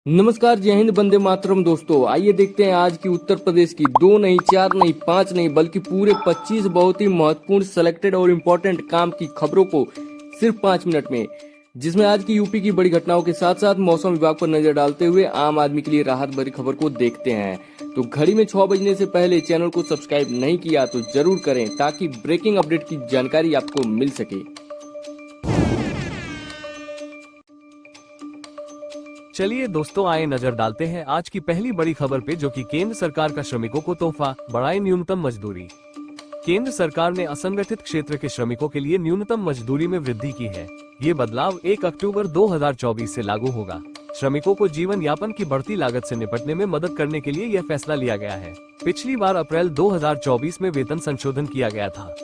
नमस्कार, जय हिंद, वंदे मातरम। दोस्तों आइए देखते हैं आज की उत्तर प्रदेश की 2 नहीं, 4 नहीं, 5 नहीं बल्कि पूरे 25 बहुत ही महत्वपूर्ण सेलेक्टेड और इम्पोर्टेंट काम की खबरों को सिर्फ 5 मिनट में, जिसमें आज की यूपी की बड़ी घटनाओं के साथ साथ मौसम विभाग पर नजर डालते हुए आम आदमी के लिए राहत भरी खबर को देखते हैं। तो घड़ी में 6 बजने से पहले चैनल को सब्सक्राइब नहीं किया तो जरूर करें ताकि ब्रेकिंग अपडेट की जानकारी आपको मिल सके। चलिए दोस्तों, आए नजर डालते हैं आज की पहली बड़ी खबर पे, जो कि केंद्र सरकार का श्रमिकों को तोहफा, बढ़ाए न्यूनतम मजदूरी। केंद्र सरकार ने असंगठित क्षेत्र के श्रमिकों के लिए न्यूनतम मजदूरी में वृद्धि की है। ये बदलाव 1 अक्टूबर 2024 से लागू होगा। श्रमिकों को जीवन यापन की बढ़ती लागत से निपटने में मदद करने के लिए यह फैसला लिया गया है। पिछली बार अप्रैल 2024 में वेतन संशोधन किया गया था।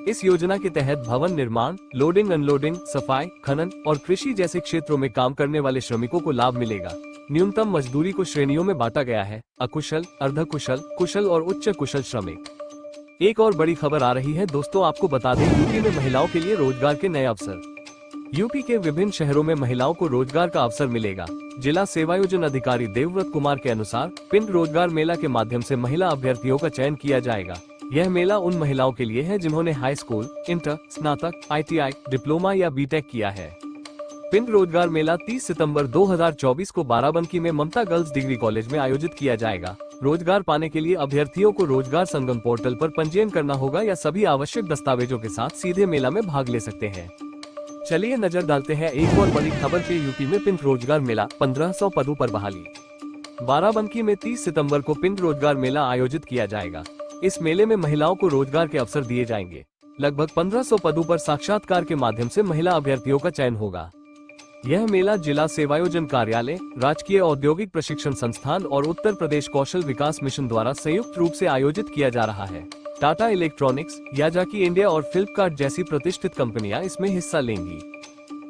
इस योजना के तहत भवन निर्माण, लोडिंग अनलोडिंग, सफाई, खनन और कृषि जैसे क्षेत्रों में काम करने वाले श्रमिकों को लाभ मिलेगा। न्यूनतम मजदूरी को श्रेणियों में बांटा गया है: अकुशल, अर्धकुशल, कुशल और उच्च कुशल श्रमिक। एक और बड़ी खबर आ रही है दोस्तों, आपको बता दें, यूपी में महिलाओं के लिए रोजगार के नए अवसर। यूपी के विभिन्न शहरों में महिलाओं को रोजगार का अवसर मिलेगा। जिला सेवायोजन अधिकारी देवव्रत कुमार के अनुसार पिंड रोजगार मेला के माध्यम से महिला अभ्यर्थियों का चयन किया जाएगा। यह मेला उन महिलाओं के लिए है जिन्होंने हाई स्कूल, इंटर, स्नातक, ITI, डिप्लोमा या बीटेक किया है। पिंड रोजगार मेला 30 सितंबर 2024 को बाराबंकी में ममता गर्ल्स डिग्री कॉलेज में आयोजित किया जाएगा। रोजगार पाने के लिए अभ्यर्थियों को रोजगार संगम पोर्टल पर पंजीयन करना होगा या सभी आवश्यक दस्तावेजों के साथ सीधे मेला में भाग ले सकते हैं। चलिए नजर डालते हैं एक और बड़ी खबर पे। यूपी में पिंड रोजगार मेला, 1500 पदों पर बहाली। बाराबंकी में 30 सितंबर को पिंड रोजगार मेला आयोजित किया जाएगा। इस मेले में महिलाओं को रोजगार के अवसर दिए जाएंगे। लगभग 1500 पदों पर साक्षात्कार के माध्यम से महिला अभ्यर्थियों का चयन होगा। यह मेला जिला सेवायोजन कार्यालय, राजकीय औद्योगिक प्रशिक्षण संस्थान और उत्तर प्रदेश कौशल विकास मिशन द्वारा संयुक्त रूप से आयोजित किया जा रहा है। टाटा इलेक्ट्रॉनिक्स, याजाकी इंडिया और फ्लिपकार्ट जैसी प्रतिष्ठित कंपनियां इसमें हिस्सा लेंगी।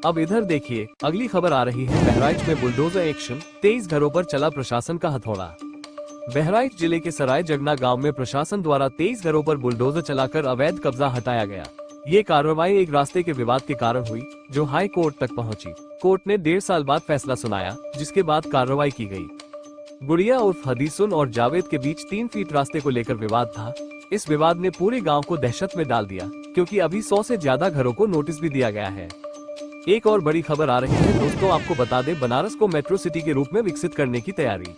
अब इधर देखिए, अगली खबर आ रही है बहराइच में बुलडोजर एक्शन, 23 घरों पर चला प्रशासन का हथौड़ा। बहराइच जिले के सराय जगना गांव में प्रशासन द्वारा 23 घरों पर बुलडोजर चलाकर अवैध कब्जा हटाया गया। ये कार्रवाई एक रास्ते के विवाद के कारण हुई, जो हाई कोर्ट तक पहुंची। कोर्ट ने 1.5 साल बाद फैसला सुनाया, जिसके बाद कार्रवाई की गई। गुड़िया उर्फ हदीसुन और जावेद के बीच 3 फीट रास्ते को लेकर विवाद था। इस विवाद ने पूरे गाँव को दहशत में डाल दिया, क्योंकि अभी 100 से ज्यादा घरों को नोटिस भी दिया गया है। एक और बड़ी खबर आ रही है दोस्तों, आपको बता दें, बनारस को मेट्रो सिटी के रूप में विकसित करने की तैयारी।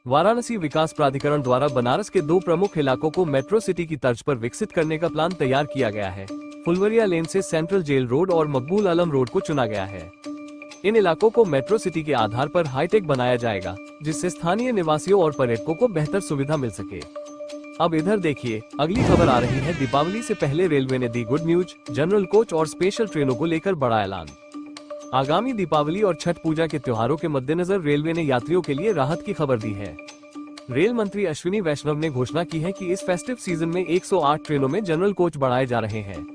वाराणसी विकास प्राधिकरण द्वारा बनारस के 2 प्रमुख इलाकों को मेट्रो सिटी की तर्ज पर विकसित करने का प्लान तैयार किया गया है। फुलवरिया लेन से सेंट्रल जेल रोड और मकबूल आलम रोड को चुना गया है। इन इलाकों को मेट्रो सिटी के आधार पर हाईटेक बनाया जाएगा, जिससे स्थानीय निवासियों और पर्यटकों को बेहतर सुविधा मिल सके। अब इधर देखिए, अगली खबर आ रही है, दीपावली से पहले रेलवे ने दी गुड न्यूज, जनरल कोच और स्पेशल ट्रेनों को लेकर बड़ा ऐलान। आगामी दीपावली और छठ पूजा के त्योहारों के मद्देनजर रेलवे ने यात्रियों के लिए राहत की खबर दी है। रेल मंत्री अश्विनी वैष्णव ने घोषणा की है कि इस फेस्टिव सीजन में 108 ट्रेनों में जनरल कोच बढ़ाए जा रहे हैं।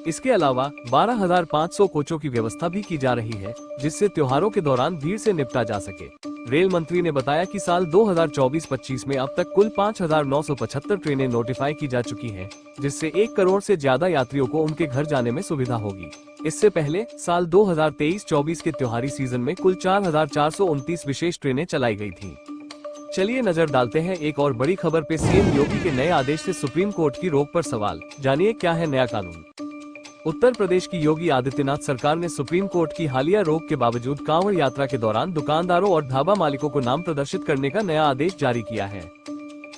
इसके अलावा 12,500 कोचों की व्यवस्था भी की जा रही है, जिससे त्योहारों के दौरान भीड़ से निपटा जा सके। रेल मंत्री ने बताया कि साल 2024-25 में अब तक कुल 5,975 ट्रेनें नोटिफाई की जा चुकी हैं, जिससे 1 करोड़ से ज्यादा यात्रियों को उनके घर जाने में सुविधा होगी। इससे पहले साल 2023-24 के त्योहारी सीजन में कुल 4,429 विशेष ट्रेनें चलाई गई थी। चलिए नजर डालते हैं एक और बड़ी खबर पे। सीएम योगी के नए आदेश से सुप्रीम कोर्ट की रोक पर सवाल, जानिए क्या है नया कानून। उत्तर प्रदेश की योगी आदित्यनाथ सरकार ने सुप्रीम कोर्ट की हालिया रोक के बावजूद कांवड़ यात्रा के दौरान दुकानदारों और ढाबा मालिकों को नाम प्रदर्शित करने का नया आदेश जारी किया है।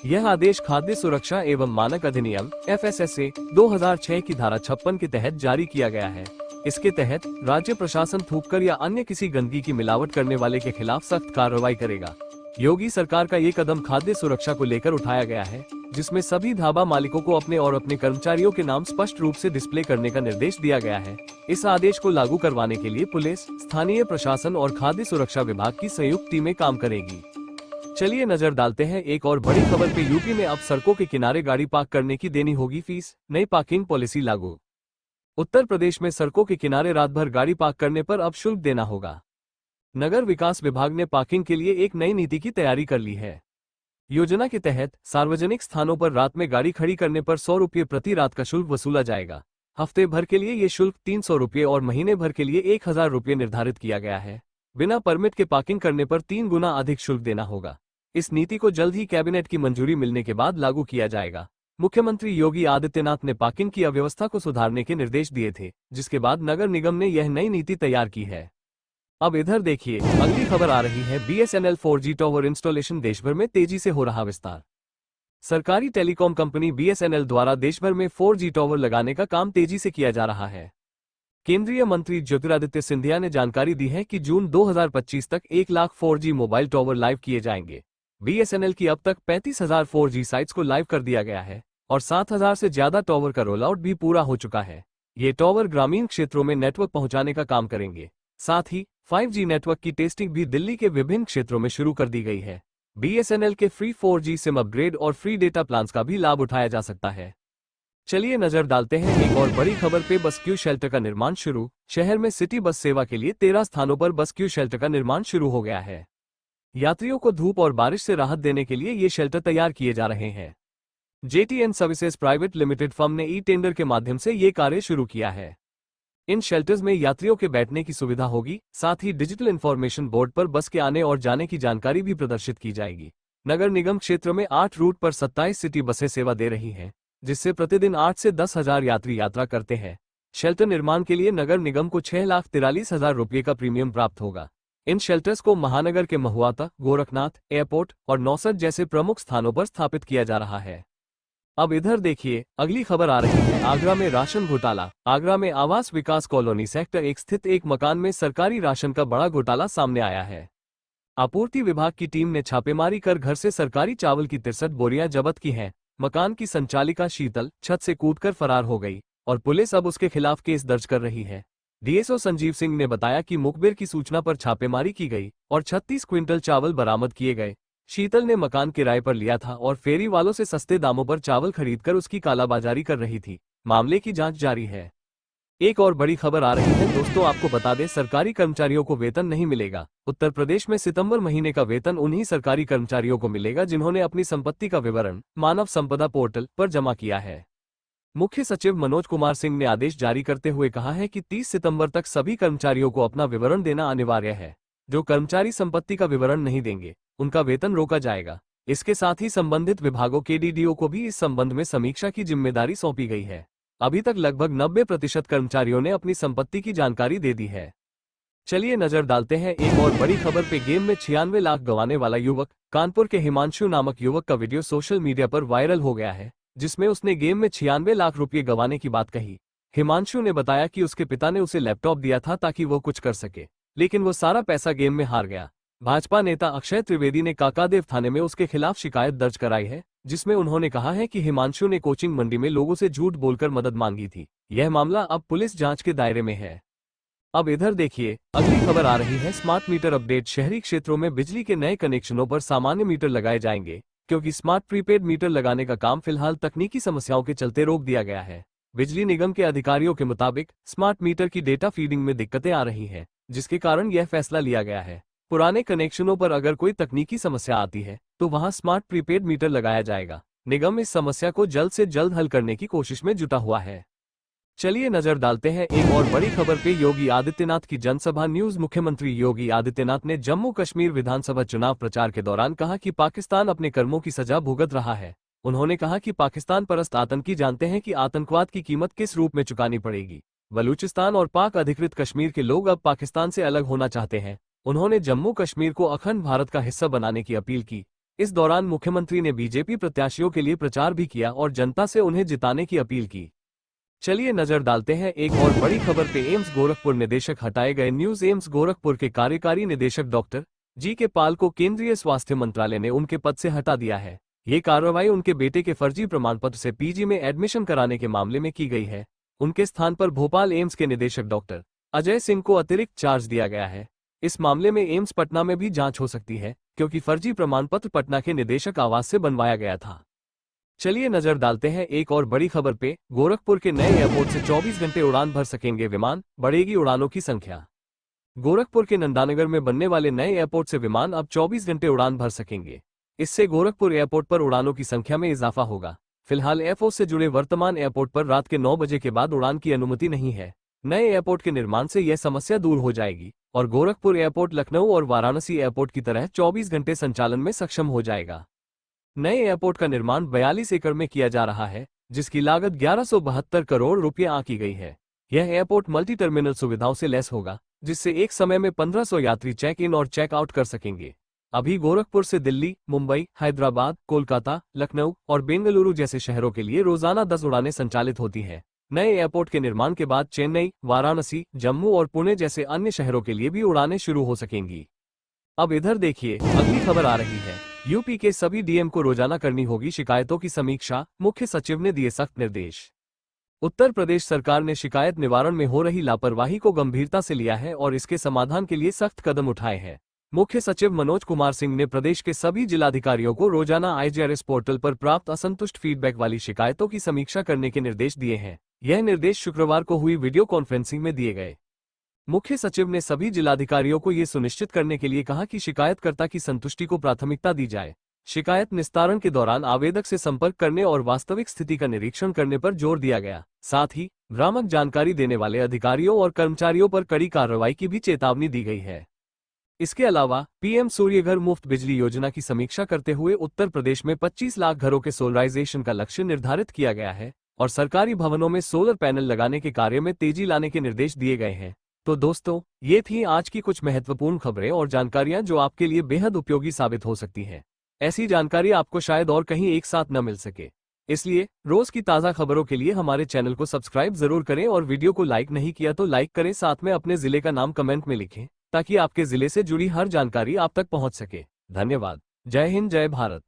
यह आदेश खाद्य सुरक्षा एवं मानक अधिनियम FSSA 2006 की धारा 56 के तहत जारी किया गया है। इसके तहत राज्य प्रशासन थूककर या अन्य किसी गंदगी की मिलावट करने वाले के खिलाफ सख्त कार्रवाई करेगा। योगी सरकार का ये कदम खाद्य सुरक्षा को लेकर उठाया गया है, जिसमें सभी ढाबा मालिकों को अपने और अपने कर्मचारियों के नाम स्पष्ट रूप से डिस्प्ले करने का निर्देश दिया गया है। इस आदेश को लागू करवाने के लिए पुलिस, स्थानीय प्रशासन और खाद्य सुरक्षा विभाग की संयुक्त टीमें काम करेगी। चलिए नजर डालते हैं एक और बड़ी खबर पे। यूपी में अब सड़कों के किनारे गाड़ी पार्क करने की देनी होगी फीस, नई पार्किंग पॉलिसी लागू। उत्तर प्रदेश में सड़कों के किनारे रात भर गाड़ी पार्क करने पर अब शुल्क देना होगा। नगर विकास विभाग ने पार्किंग के लिए एक नई नीति की तैयारी कर ली है। योजना के तहत सार्वजनिक स्थानों पर रात में गाड़ी खड़ी करने पर 100 रुपये प्रति रात का शुल्क वसूला जाएगा। हफ्ते भर के लिए ये शुल्क 300 रुपये और महीने भर के लिए 1,000 रुपये निर्धारित किया गया है। बिना परमिट के पार्किंग करने पर 3 गुना अधिक शुल्क देना होगा। इस नीति को जल्द ही कैबिनेट की मंजूरी मिलने के बाद लागू किया जाएगा। मुख्यमंत्री योगी आदित्यनाथ ने पार्किंग की अव्यवस्था को सुधारने के निर्देश दिए थे, जिसके बाद नगर निगम ने यह नई नीति तैयार की है। अब इधर देखिए, अगली खबर आ रही है BSNL 4G टावर इंस्टॉलेशन देशभर में तेजी से हो रहा विस्तार। सरकारी टेलीकॉम कंपनी BSNL द्वारा देशभर में 4G टावर लगाने का काम तेजी से किया जा रहा है। केंद्रीय मंत्री ज्योतिरादित्य सिंधिया ने जानकारी दी है कि जून 2025 तक 1 lakh 4G mobile tower live किए जाएंगे। BSNL की अब तक 35,000 4G साइट्स को लाइव कर दिया गया है और 7,000 से ज्यादा टावर का रोल आउट भी पूरा हो चुका है। ये टावर ग्रामीण क्षेत्रों में नेटवर्क पहुंचाने का काम करेंगे। साथ ही 5G नेटवर्क की टेस्टिंग भी दिल्ली के विभिन्न क्षेत्रों में शुरू कर दी गई है। BSNL के फ्री 4G सिम अपग्रेड और फ्री डेटा प्लान्स का भी लाभ उठाया जा सकता है। चलिए नजर डालते हैं एक और बड़ी खबर पे। बस क्यू शेल्टर का निर्माण शुरू। शहर में सिटी बस सेवा के लिए 13 स्थानों पर बस क्यू शेल्टर का निर्माण शुरू हो गया है। यात्रियों को धूप और बारिश से राहत देने के लिए ये शेल्टर तैयार किए जा रहे हैं। JTN services private limited firm ने ई-टेंडर के माध्यम से ये कार्य शुरू किया है। इन शेल्टर्स में यात्रियों के बैठने की सुविधा होगी। साथ ही डिजिटल इंफॉर्मेशन बोर्ड पर बस के आने और जाने की जानकारी भी प्रदर्शित की जाएगी। नगर निगम क्षेत्र में 8 रूट पर 27 सिटी बसें सेवा दे रही हैं, जिससे प्रतिदिन 8 से 10,000 यात्री यात्रा करते हैं। शेल्टर निर्माण के लिए नगर निगम को 6,43,000 रुपये का प्रीमियम प्राप्त होगा। इन शेल्टर्स को महानगर के महुआता, गोरखनाथ, एयरपोर्ट और नौसर जैसे प्रमुख स्थानों पर स्थापित किया जा रहा है। अब इधर देखिए, अगली खबर आ रही है आगरा में राशन घोटाला। आगरा में आवास विकास कॉलोनी सेक्टर 1 स्थित एक मकान में सरकारी राशन का बड़ा घोटाला सामने आया है। आपूर्ति विभाग की टीम ने छापेमारी कर घर से सरकारी चावल की 63 बोरियां जब्त की हैं। मकान की संचालिका शीतल छत से कूदकर फरार हो गई और पुलिस अब उसके खिलाफ केस दर्ज कर रही है। DSO संजीव सिंह ने बताया कि मुखबिर की सूचना पर छापेमारी की गई और 36 क्विंटल चावल बरामद किए गए। शीतल ने मकान किराए पर लिया था और फेरी वालों से सस्ते दामों पर चावल खरीदकर उसकी कालाबाजारी कर रही थी। मामले की जांच जारी है। एक और बड़ी खबर आ रही है दोस्तों, आपको बता दें, सरकारी कर्मचारियों को वेतन नहीं मिलेगा। उत्तर प्रदेश में सितंबर महीने का वेतन उन्हीं सरकारी कर्मचारियों को मिलेगा जिन्होंने अपनी संपत्ति का विवरण मानव संपदा पोर्टल पर जमा किया है। मुख्य सचिव मनोज कुमार सिंह ने आदेश जारी करते हुए कहा है कि 30 सितंबर तक सभी कर्मचारियों को अपना विवरण देना अनिवार्य है। जो कर्मचारी संपत्ति का विवरण नहीं देंगे, उनका वेतन रोका जाएगा। इसके साथ ही संबंधित विभागों के DDO को भी इस संबंध में समीक्षा की जिम्मेदारी सौंपी गई है। अभी तक लगभग 90% कर्मचारियों ने अपनी संपत्ति की जानकारी दे दी है। चलिए नजर डालते हैं एक और बड़ी खबर पे। गेम में 96 लाख गंवाने वाला युवक। कानपुर के हिमांशु नामक युवक का वीडियो सोशल मीडिया पर वायरल हो गया है, जिसमें उसने गेम में 96 लाख रुपये गंवाने की बात कही। हिमांशु ने बताया कि उसके पिता ने उसे लैपटॉप दिया था ताकि वो कुछ कर सके, लेकिन वो सारा पैसा गेम में हार गया। भाजपा नेता अक्षय त्रिवेदी ने काकादेव थाने में उसके खिलाफ शिकायत दर्ज कराई है, जिसमें उन्होंने कहा है कि हिमांशु ने कोचिंग मंडी में लोगों से झूठ बोलकर मदद मांगी थी। यह मामला अब पुलिस जांच के दायरे में है। अब इधर देखिए, अगली खबर आ रही है स्मार्ट मीटर अपडेट। शहरी क्षेत्रों में बिजली के नए कनेक्शनों पर सामान्य मीटर लगाए जाएंगे, क्योंकि स्मार्ट प्रीपेड मीटर लगाने का काम फिलहाल तकनीकी समस्याओं के चलते रोक दिया गया है। बिजली निगम के अधिकारियों के मुताबिक स्मार्ट मीटर की डेटा फीडिंग में दिक्कतें आ रही हैं, जिसके कारण यह फैसला लिया गया है। पुराने कनेक्शनों पर अगर कोई तकनीकी समस्या आती है तो वहां स्मार्ट प्रीपेड मीटर लगाया जाएगा। निगम इस समस्या को जल्द से जल्द हल करने की कोशिश में जुटा हुआ है। चलिए नजर डालते हैं एक और बड़ी खबर पे। योगी आदित्यनाथ की जनसभा न्यूज। मुख्यमंत्री योगी आदित्यनाथ ने जम्मू कश्मीर विधानसभा चुनाव प्रचार के दौरान कहा कि पाकिस्तान अपने कर्मों की सजा भुगत रहा है। उन्होंने कहा कि पाकिस्तान परस्त आतंकी जानते हैं कि आतंकवाद की कीमत किस रूप में चुकानी पड़ेगी। बलूचिस्तान और पाक अधिकृत कश्मीर के लोग अब पाकिस्तान से अलग होना चाहते हैं। उन्होंने जम्मू कश्मीर को अखंड भारत का हिस्सा बनाने की अपील की। इस दौरान मुख्यमंत्री ने बीजेपी प्रत्याशियों के लिए प्रचार भी किया और जनता से उन्हें जिताने की अपील की। चलिए नजर डालते हैं एक और बड़ी खबर पे। एम्स गोरखपुर निदेशक हटाए गए। न्यूज। एम्स गोरखपुर के कार्यकारी निदेशक डॉक्टर GK पाल को केंद्रीय स्वास्थ्य मंत्रालय ने उनके पद से हटा दिया है। ये कार्रवाई उनके बेटे के फर्जी प्रमाण पत्र से PG में एडमिशन कराने के मामले में की गई है। उनके स्थान पर भोपाल एम्स के निदेशक डॉक्टर अजय सिंह को अतिरिक्त चार्ज दिया गया है। इस मामले में एम्स पटना में भी जांच हो सकती है, क्योंकि फर्जी प्रमाण पत्र पटना के निदेशक आवास से बनवाया गया था। चलिए नजर डालते हैं एक और बड़ी खबर पे। गोरखपुर के नए एयरपोर्ट से 24 घंटे उड़ान भर सकेंगे विमान, बढ़ेगी उड़ानों की संख्या। गोरखपुर के नंदानगर में बनने वाले नए एयरपोर्ट से विमान अब 24 घंटे उड़ान भर सकेंगे। इससे गोरखपुर एयरपोर्ट पर उड़ानों की संख्या में इजाफा होगा। फिलहाल एयरफोर्स से जुड़े वर्तमान एयरपोर्ट पर रात के 9 बजे के बाद उड़ान की अनुमति नहीं है। नए एयरपोर्ट के निर्माण से यह समस्या दूर हो जाएगी। और गोरखपुर एयरपोर्ट लखनऊ और वाराणसी एयरपोर्ट की तरह 24 घंटे संचालन में सक्षम हो जाएगा। नए एयरपोर्ट का निर्माण 42 एकड़ में किया जा रहा है, जिसकी लागत 1172 करोड़ रुपये आंकी गई है। यह एयरपोर्ट मल्टी टर्मिनल सुविधाओं से लैस होगा, जिससे एक समय में 1500 यात्री चेक इन और चेक आउट कर सकेंगे। अभी गोरखपुर से दिल्ली, मुंबई, हैदराबाद, कोलकाता, लखनऊ और बेंगलुरु जैसे शहरों के लिए रोजाना 10 उड़ानें संचालित होती हैं। नए एयरपोर्ट के निर्माण के बाद चेन्नई, वाराणसी, जम्मू और पुणे जैसे अन्य शहरों के लिए भी उड़ानें शुरू हो सकेंगी। अब इधर देखिए, अगली खबर आ रही है। यूपी के सभी डीएम को रोजाना करनी होगी शिकायतों की समीक्षा, मुख्य सचिव ने दिए सख्त निर्देश। उत्तर प्रदेश सरकार ने शिकायत निवारण में हो रही लापरवाही को गंभीरता से लिया है और इसके समाधान के लिए सख्त कदम उठाए हैं। मुख्य सचिव मनोज कुमार सिंह ने प्रदेश के सभी जिलाधिकारियों को रोजाना IGRS पोर्टल पर प्राप्त असंतुष्ट फीडबैक वाली शिकायतों की समीक्षा करने के निर्देश दिए हैं। यह निर्देश शुक्रवार को हुई वीडियो कॉन्फ्रेंसिंग में दिए गए। मुख्य सचिव ने सभी जिलाधिकारियों को यह सुनिश्चित करने के लिए कहा कि शिकायतकर्ता की संतुष्टि को प्राथमिकता दी जाए। शिकायत निस्तारण के दौरान आवेदक से संपर्क करने और वास्तविक स्थिति का निरीक्षण करने पर जोर दिया गया। साथ ही भ्रामक जानकारी देने वाले अधिकारियों और कर्मचारियों पर कड़ी कार्रवाई की भी चेतावनी दी गई है। इसके अलावा PM सूर्यघर मुफ्त बिजली योजना की समीक्षा करते हुए उत्तर प्रदेश में 25 लाख घरों के सोलराइजेशन का लक्ष्य निर्धारित किया गया है और सरकारी भवनों में सोलर पैनल लगाने के कार्य में तेजी लाने के निर्देश दिए गए हैं। तो दोस्तों, ये थी आज की कुछ महत्वपूर्ण खबरें और जानकारियां जो आपके लिए बेहद उपयोगी साबित हो सकती हैं। ऐसी जानकारी आपको शायद और कहीं एक साथ न मिल सके, इसलिए रोज की ताज़ा खबरों के लिए हमारे चैनल को सब्सक्राइब जरूर करें और वीडियो को लाइक नहीं किया तो लाइक करें। साथ में अपने जिले का नाम कमेंट में लिखें ताकि आपके जिले से जुड़ी हर जानकारी आप तक पहुंच सके। धन्यवाद। जय हिंद, जय भारत।